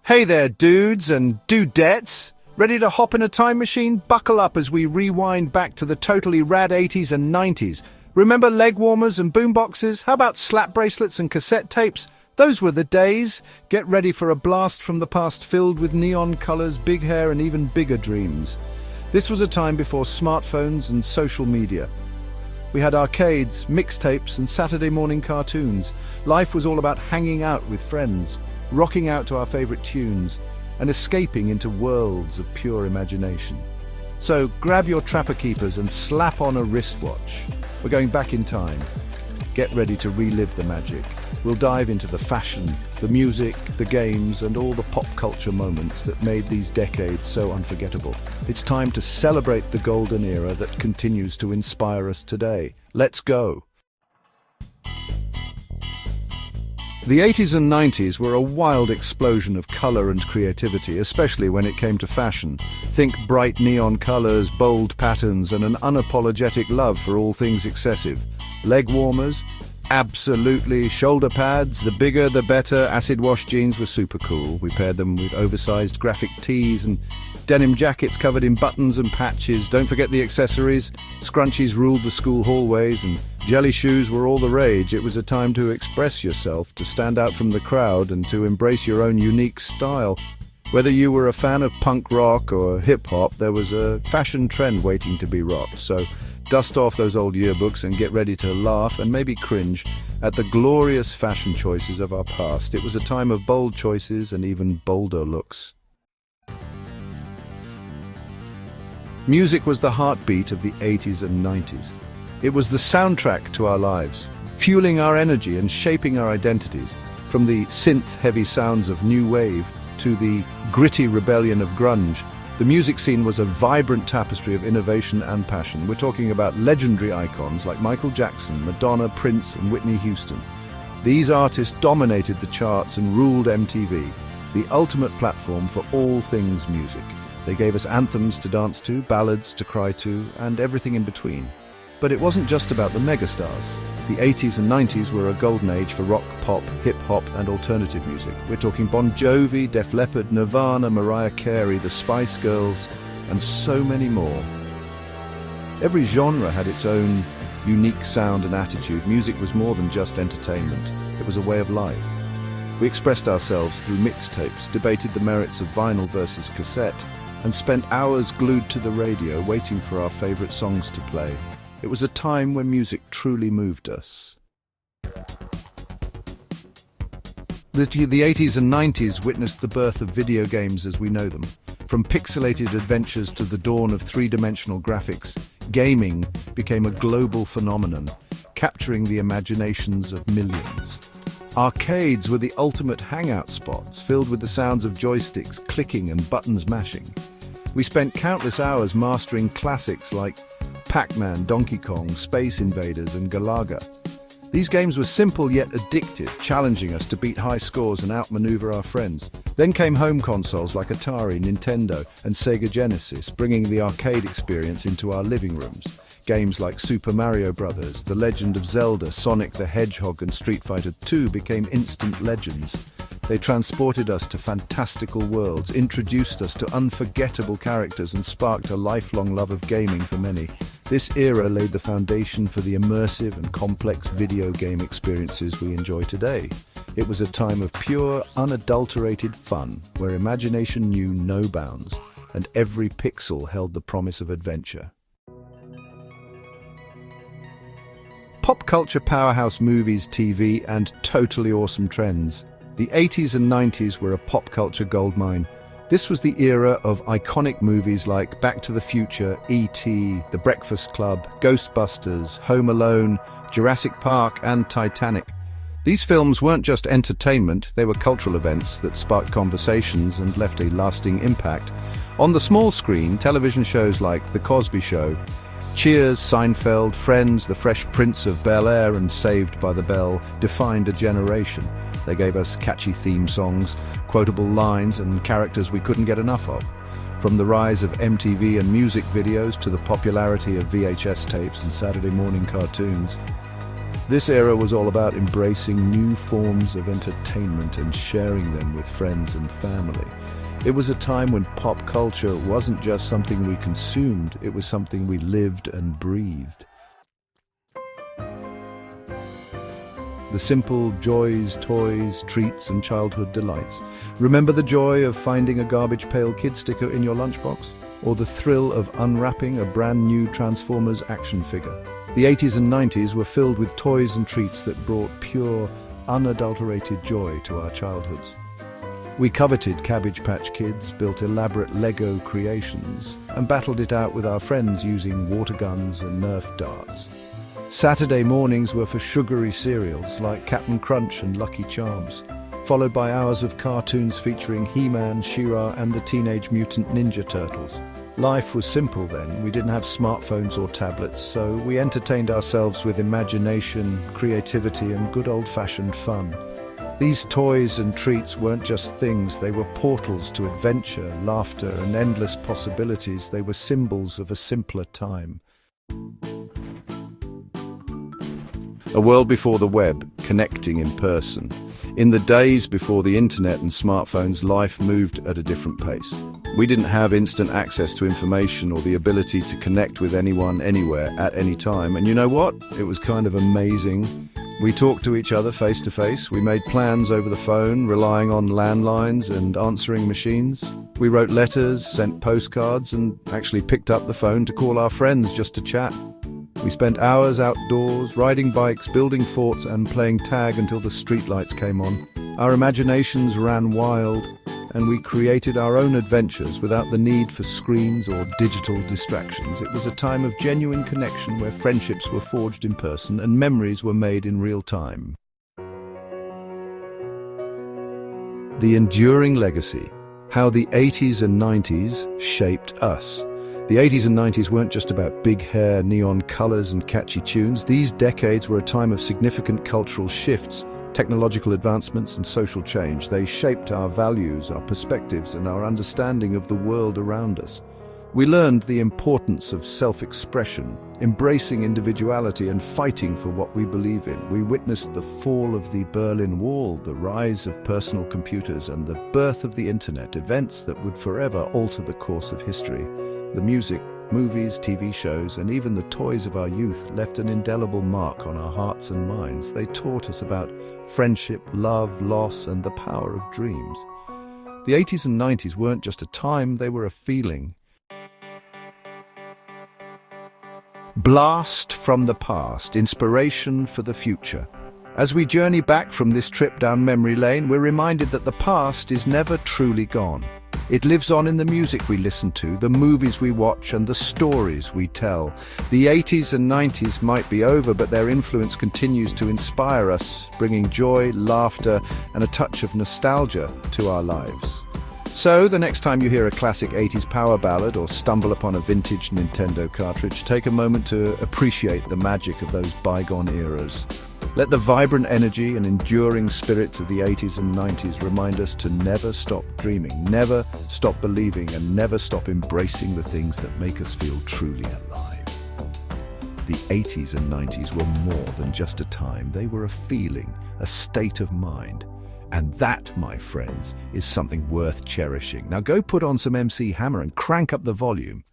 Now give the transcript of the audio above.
Hey there, dudes and dudettes! Ready to hop in a time machine? Buckle up as we rewind back to the totally rad 80s and 90s. Remember leg warmers and boomboxes? How about slap bracelets and cassette tapes? Those were the days. Get ready for a blast from the past filled with neon colors, big hair, and even bigger dreams. This was a time before smartphones and social media. We had arcades, mixtapes, and Saturday morning cartoons. Life was all about hanging out with friends, rocking out to our favorite tunes, and escaping into worlds of pure imagination. So grab your trapper keepers and slap on a wristwatch. We're going back in time. Get ready to relive the magic. We'll dive into the fashion, the music, the games, and all the pop culture moments that made these decades so unforgettable. It's time to celebrate the golden era that continues to inspire us today. Let's go! The 80s and 90s were a wild explosion of color and creativity, especially when it came to fashion. Think bright neon colors, bold patterns, and an unapologetic love for all things excessive. Leg warmers? Absolutely. Shoulder pads? The bigger the better. Acid wash jeans were super cool. We paired them with oversized graphic tees and denim jackets covered in buttons and patches. Don't forget the accessories. Scrunchies ruled the school hallways and jelly shoes were all the rage. It was a time to express yourself, to stand out from the crowd, and to embrace your own unique style. Whether you were a fan of punk rock or hip-hop, there was a fashion trend waiting to be rocked. So dust off those old yearbooks and get ready to laugh and maybe cringe at the glorious fashion choices of our past. It was a time of bold choices and even bolder looks. Music was the heartbeat of the 80s and 90s. It was the soundtrack to our lives, fueling our energy and shaping our identities. From the synth-heavy sounds of new wave to the gritty rebellion of grunge, the music scene was a vibrant tapestry of innovation and passion. We're talking about legendary icons like Michael Jackson, Madonna, Prince, and Whitney Houston. These artists dominated the charts and ruled MTV, the ultimate platform for all things music. They gave us anthems to dance to, ballads to cry to, and everything in between. But it wasn't just about the megastars. The 80s and 90s were a golden age for rock, pop, hip-hop, and alternative music. We're talking Bon Jovi, Def Leppard, Nirvana, Mariah Carey, the Spice Girls, and so many more. Every genre had its own unique sound and attitude. Music was more than just entertainment. It was a way of life. We expressed ourselves through mixtapes, debated the merits of vinyl versus cassette, and spent hours glued to the radio waiting for our favorite songs to play. It was a time when music truly moved us. The 80s and 90s witnessed the birth of video games as we know them. From pixelated adventures to the dawn of three-dimensional graphics, gaming became a global phenomenon, capturing the imaginations of millions. Arcades were the ultimate hangout spots, filled with the sounds of joysticks clicking and buttons mashing. We spent countless hours mastering classics like Pac-Man, Donkey Kong, Space Invaders, and Galaga. These games were simple yet addictive, challenging us to beat high scores and outmaneuver our friends. Then came home consoles like Atari, Nintendo, and Sega Genesis, bringing the arcade experience into our living rooms. Games like Super Mario Bros., The Legend of Zelda, Sonic the Hedgehog, and Street Fighter II became instant legends. They transported us to fantastical worlds, introduced us to unforgettable characters, and sparked a lifelong love of gaming for many. This era laid the foundation for the immersive and complex video game experiences we enjoy today. It was a time of pure, unadulterated fun, where imagination knew no bounds, and every pixel held the promise of adventure. Pop culture powerhouse movies, TV, and totally awesome trends. The 80s and 90s were a pop culture goldmine. This was the era of iconic movies like Back to the Future, E.T., The Breakfast Club, Ghostbusters, Home Alone, Jurassic Park, and Titanic. These films weren't just entertainment, they were cultural events that sparked conversations and left a lasting impact. On the small screen, television shows like The Cosby Show, Cheers, Seinfeld, Friends, The Fresh Prince of Bel-Air, and Saved by the Bell defined a generation. They gave us catchy theme songs, quotable lines, and characters we couldn't get enough of. From the rise of MTV and music videos to the popularity of VHS tapes and Saturday morning cartoons. This era was all about embracing new forms of entertainment and sharing them with friends and family. It was a time when pop culture wasn't just something we consumed, it was something we lived and breathed. The simple joys, toys, treats, and childhood delights. Remember the joy of finding a garbage pail kid sticker in your lunchbox? Or the thrill of unwrapping a brand new Transformers action figure? The 80s and 90s were filled with toys and treats that brought pure, unadulterated joy to our childhoods. We coveted Cabbage Patch Kids, built elaborate Lego creations, and battled it out with our friends using water guns and Nerf darts. Saturday mornings were for sugary cereals like Cap'n Crunch and Lucky Charms, followed by hours of cartoons featuring He-Man, She-Ra, and the Teenage Mutant Ninja Turtles. Life was simple then. We didn't have smartphones or tablets, so we entertained ourselves with imagination, creativity, and good old-fashioned fun. These toys and treats weren't just things, they were portals to adventure, laughter, and endless possibilities. They were symbols of a simpler time. A world before the web, connecting in person. In the days before the internet and smartphones, life moved at a different pace. We didn't have instant access to information or the ability to connect with anyone, anywhere, at any time. And you know what? It was kind of amazing. We talked to each other face to face. We made plans over the phone, relying on landlines and answering machines. We wrote letters, sent postcards, and actually picked up the phone to call our friends just to chat. We spent hours outdoors, riding bikes, building forts, and playing tag until the streetlights came on. Our imaginations ran wild, and we created our own adventures without the need for screens or digital distractions. It was a time of genuine connection where friendships were forged in person and memories were made in real time. The enduring legacy, how the 80s and 90s shaped us. The 80s and 90s weren't just about big hair, neon colors, and catchy tunes. These decades were a time of significant cultural shifts, technological advancements, and social change. They shaped our values, our perspectives, and our understanding of the world around us. We learned the importance of self-expression, embracing individuality, and fighting for what we believe in. We witnessed the fall of the Berlin Wall, the rise of personal computers, and the birth of the internet, events that would forever alter the course of history. The music, movies, TV shows, and even the toys of our youth left an indelible mark on our hearts and minds. They taught us about friendship, love, loss, and the power of dreams. The 80s and 90s weren't just a time, they were a feeling. Blast from the past, inspiration for the future. As we journey back from this trip down memory lane, we're reminded that the past is never truly gone. It lives on in the music we listen to, the movies we watch, and the stories we tell. The 80s and 90s might be over, but their influence continues to inspire us, bringing joy, laughter, and a touch of nostalgia to our lives. So, the next time you hear a classic 80s power ballad or stumble upon a vintage Nintendo cartridge, take a moment to appreciate the magic of those bygone eras. Let the vibrant energy and enduring spirit of the 80s and 90s remind us to never stop dreaming, never stop believing, and never stop embracing the things that make us feel truly alive. The 80s and 90s were more than just a time. They were a feeling, a state of mind. And that, my friends, is something worth cherishing. Now go put on some MC Hammer and crank up the volume.